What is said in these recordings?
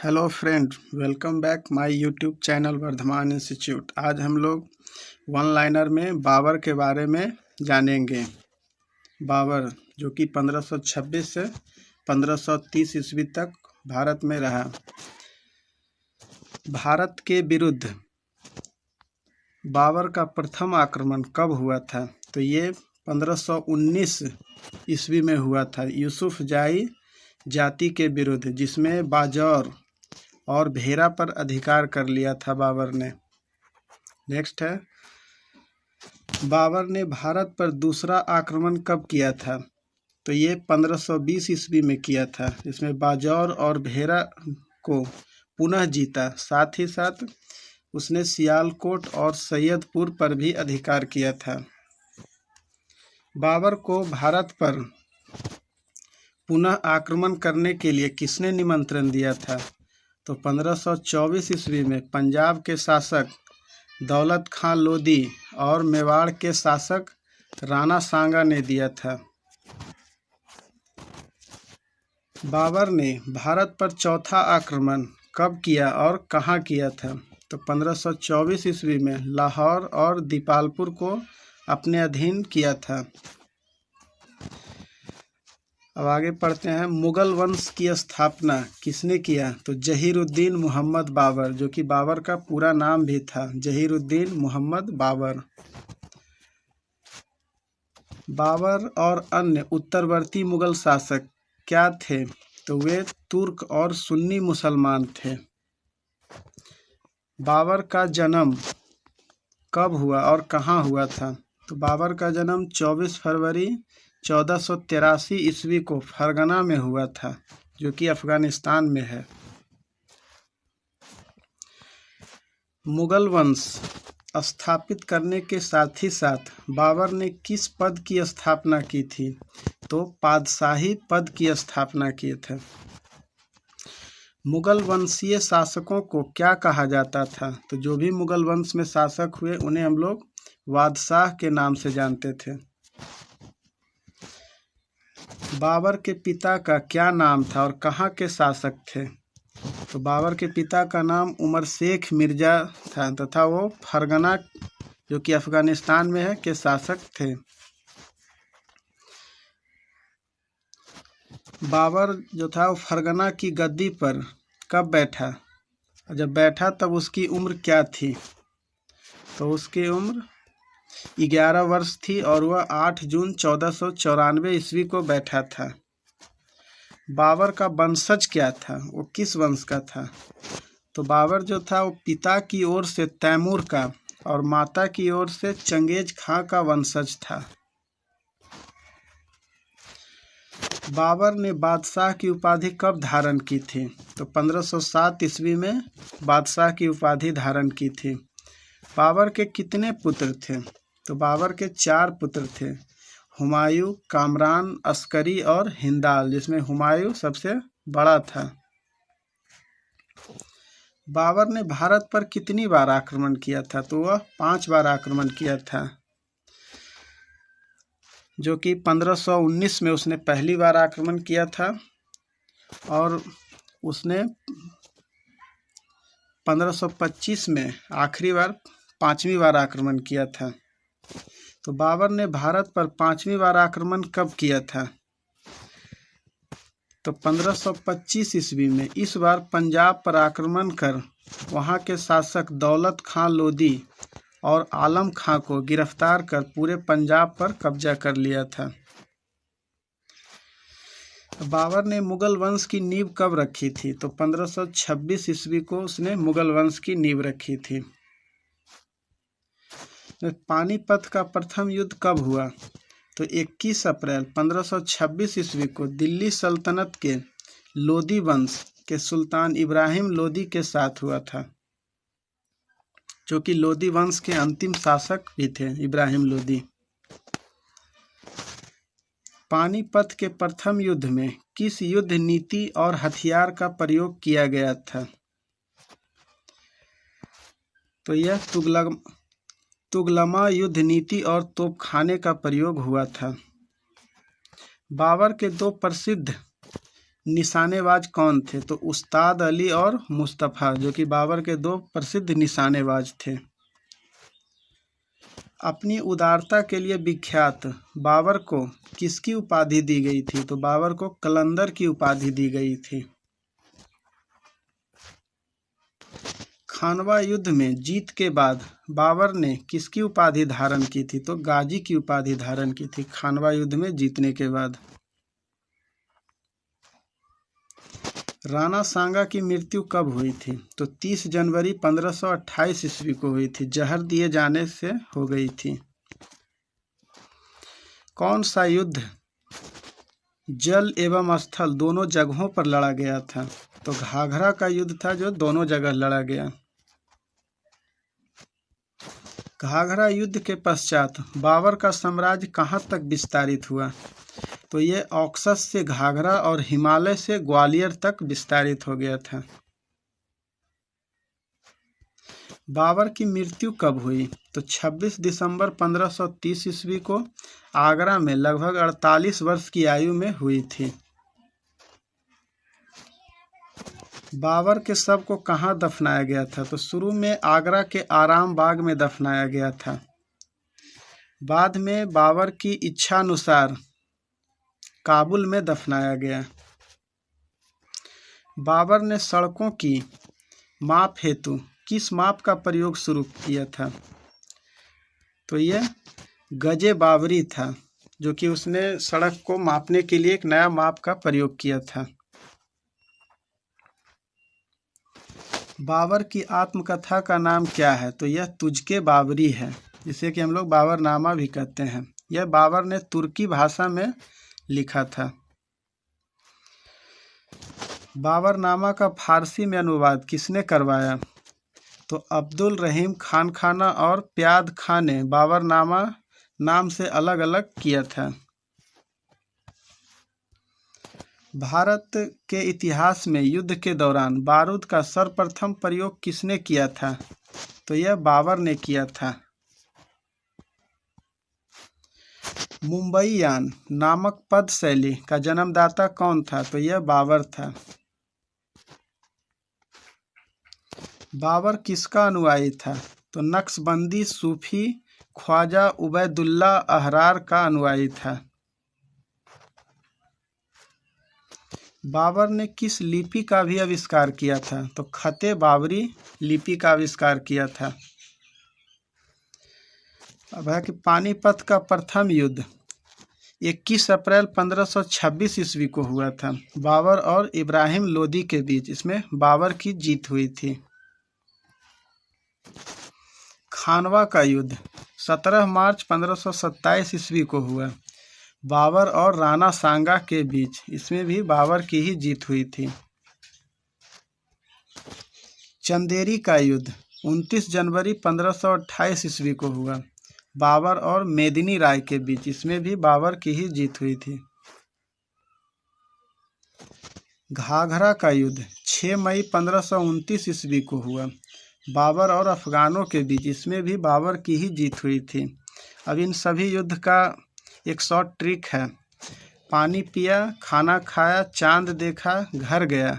Hello friend, welcome back my YouTube channel Vardhaman institute. आज हम लोग वन लाइनर में बाबर के बारे में जानेंगे। बाबर जो कि 1526 से 1530 ईस्वी तक भारत में रहा। भारत के विरुद्ध बाबर का प्रथम आक्रमण कब हुआ था? तो ये 1519 ईस्वी में हुआ था, यूसुफ जाई जाति के विरुद्ध, जिसमें बाजौर और भेरा पर अधिकार कर लिया था बाबर ने। नेक्स्ट है, बाबर ने भारत पर दूसरा आक्रमण कब किया था? तो ये 1520 ईस्वी में किया था, जिसमें बाजौर और भेरा को पुनः जीता। साथ ही साथ उसने सियालकोट और सैयदपुर पर भी अधिकार किया था। बाबर को भारत पर पुनः आक्रमण करने के लिए किसने निमंत्रण दिया था? तो 1524 ईस्वी में पंजाब के शासक दौलत खां लोदी और मेवाड़ के शासक राणा सांगा ने दिया था। बाबर ने भारत पर चौथा आक्रमण कब किया और कहाँ किया था? तो 1524 ईस्वी में लाहौर और दीपालपुर को अपने अधीन किया था। अब आगे पढ़ते हैं, मुगल वंश की स्थापना किसने किया? तो जहीरुद्दीन मोहम्मद बाबर, जो कि बाबर का पूरा नाम भी था, जहीरुद्दीन मोहम्मद बाबर। बाबर और अन्य उत्तरवर्ती मुगल शासक क्या थे? तो वे तुर्क और सुन्नी मुसलमान थे। बाबर का जन्म कब हुआ और कहाँ हुआ था? तो बाबर का जन्म 24 फरवरी 1483 ईस्वी को फरगना में हुआ था, जो कि अफगानिस्तान में है। मुगल वंश स्थापित करने के साथ ही साथ बाबर ने किस पद की स्थापना की थी? तो पादशाही पद की स्थापना किए थे। मुगल वंशीय शासकों को क्या कहा जाता था? तो जो भी मुगल वंश में शासक हुए उन्हें हम लोग बादशाह के नाम से जानते थे। बाबर के पिता का क्या नाम था और कहाँ के शासक थे? तो बाबर के पिता का नाम उमर शेख मिर्जा था तथा वो फरगना, जो कि अफगानिस्तान में है, के शासक थे। बाबर जो था वो फरगना की गद्दी पर कब बैठा? जब बैठा तब उसकी उम्र क्या थी? तो उसकी उम्र 11 वर्ष थी और वह 8 जून 1494 ईस्वी को बैठा था। बाबर का वंशज क्या था? वो किस वंश का था? तो बाबर जो था वो पिता की ओर से तैमूर का और माता की ओर से चंगेज खां का वंशज था। बाबर ने बादशाह की उपाधि कब धारण की थी? तो 1507 ईस्वी में बादशाह की उपाधि धारण की थी। बाबर के कितने पुत्र थे? तो बाबर के 4 पुत्र थे, हुमायूं, कामरान, अस्करी और हिंदाल, जिसमें हुमायूं सबसे बड़ा था। बाबर ने भारत पर कितनी बार आक्रमण किया था? तो वह 5 बार आक्रमण किया था, जो कि 1519 में उसने पहली बार आक्रमण किया था और उसने 1525 में आखिरी बार 5वीं बार आक्रमण किया था। तो बाबर ने भारत पर 5वीं बार आक्रमण कब किया था? तो 1525 ईस्वी में। इस बार पंजाब पर आक्रमण कर वहां के शासक दौलत खां लोदी और आलम खां को गिरफ्तार कर पूरे पंजाब पर कब्जा कर लिया था। बाबर ने मुगल वंश की नींव कब रखी थी? तो 1526 ईस्वी को उसने मुगल वंश की नींव रखी थी। पानीपत का प्रथम युद्ध कब हुआ? तो 21 अप्रैल 1526 ईस्वी को दिल्ली सल्तनत के लोदी वंश के सुल्तान इब्राहिम लोदी के साथ हुआ था, जो कि लोदी वंश के अंतिम शासक भी थे, इब्राहिम लोदी। पानीपत के प्रथम युद्ध में किस युद्ध नीति और हथियार का प्रयोग किया गया था? तो यह तुगलमा युद्ध नीति और तोपखाने का प्रयोग हुआ था। बाबर के 2 प्रसिद्ध निशानेबाज कौन थे? तो उस्ताद अली और मुस्तफ़ा, जो कि बाबर के 2 प्रसिद्ध निशानेबाज थे। अपनी उदारता के लिए विख्यात बाबर को किसकी उपाधि दी गई थी? तो बाबर को कलंदर की उपाधि दी गई थी। खानवा युद्ध में जीत के बाद बाबर ने किसकी उपाधि धारण की थी? तो गाजी की उपाधि धारण की थी खानवा युद्ध में जीतने के बाद। राणा सांगा की मृत्यु कब हुई थी? तो 30 जनवरी 1528 ईस्वी को हुई थी। जहर दिए जाने से हो गई थी। कौन सा युद्ध जल एवं स्थल दोनों जगहों पर लड़ा गया था? तो घाघरा का युद्ध था, जो दोनों जगह लड़ा गया। घाघरा युद्ध के पश्चात बाबर का साम्राज्य कहाँ तक विस्तारित हुआ? तो ये ऑक्सस से घाघरा और हिमालय से ग्वालियर तक विस्तारित हो गया था। बाबर की मृत्यु कब हुई? तो 26 दिसंबर 1530 ईस्वी को आगरा में लगभग 48 वर्ष की आयु में हुई थी। बाबर के शव को कहाँ दफनाया गया था? तो शुरू में आगरा के आराम बाग में दफनाया गया था। बाद में बाबर की इच्छानुसार काबुल में दफनाया गया। बाबर ने सड़कों की माप हेतु किस माप का प्रयोग शुरू किया था? तो यह गजे बाबरी था, जो कि उसने सड़क को मापने के लिए एक नया माप का प्रयोग किया था। बाबर की आत्मकथा का नाम क्या है? तो यह तुझके बाबरी है, जिसे कि हम लोग बाबरनामा भी कहते हैं। यह बाबर ने तुर्की भाषा में लिखा था। बाबरनामा का फारसी में अनुवाद किसने करवाया? तो अब्दुल रहीम खान खाना और प्याद खान ने बाबरनामा नाम से अलग अलग किया था। भारत के इतिहास में युद्ध के दौरान बारूद का सर्वप्रथम प्रयोग किसने किया था? तो यह बाबर ने किया था। मुंबईयान नामक पद शैली का जन्मदाता कौन था? तो यह बाबर था। बाबर किसका अनुयायी था? तो नक्शबंदी सूफी ख्वाजा उबैदुल्ला अहरार का अनुयायी था। बाबर ने किस लिपि का भी आविष्कार किया था? तो खते बाबरी लिपि का आविष्कार किया था। अब है कि पानीपत का प्रथम युद्ध 21 अप्रैल 1526 ईस्वी को हुआ था, बाबर और इब्राहिम लोदी के बीच। इसमें बाबर की जीत हुई थी। खानवा का युद्ध 17 मार्च 1527 ईस्वी को हुआ, बाबर और राणा सांगा के बीच। इसमें भी बाबर की ही जीत हुई थी। चंदेरी का युद्ध 29 जनवरी 1528 ईस्वी को हुआ, बाबर और मेदिनी राय के बीच। इसमें भी बाबर की ही जीत हुई थी। घाघरा का युद्ध 6 मई 1529 ईस्वी को हुआ, बाबर और अफगानों के बीच। इसमें भी बाबर की ही जीत हुई थी। अब इन सभी युद्ध का एक शॉर्ट ट्रिक है। पानी पिया, खाना खाया, चांद देखा, घर गया।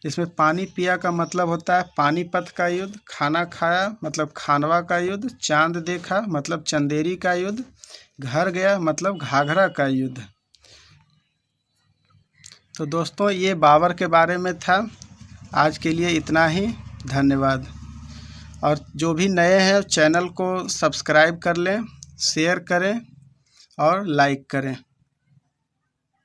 इसमें पानी पिया का मतलब होता है पानीपत का युद्ध, खाना खाया मतलब खानवा का युद्ध, चांद देखा मतलब चंदेरी का युद्ध, घर गया मतलब घाघरा का युद्ध। तो दोस्तों, ये बाबर के बारे में था। आज के लिए इतना ही। धन्यवाद। और जो भी नए हैं चैनल को सब्सक्राइब कर लें, शेयर करें और लाइक करें।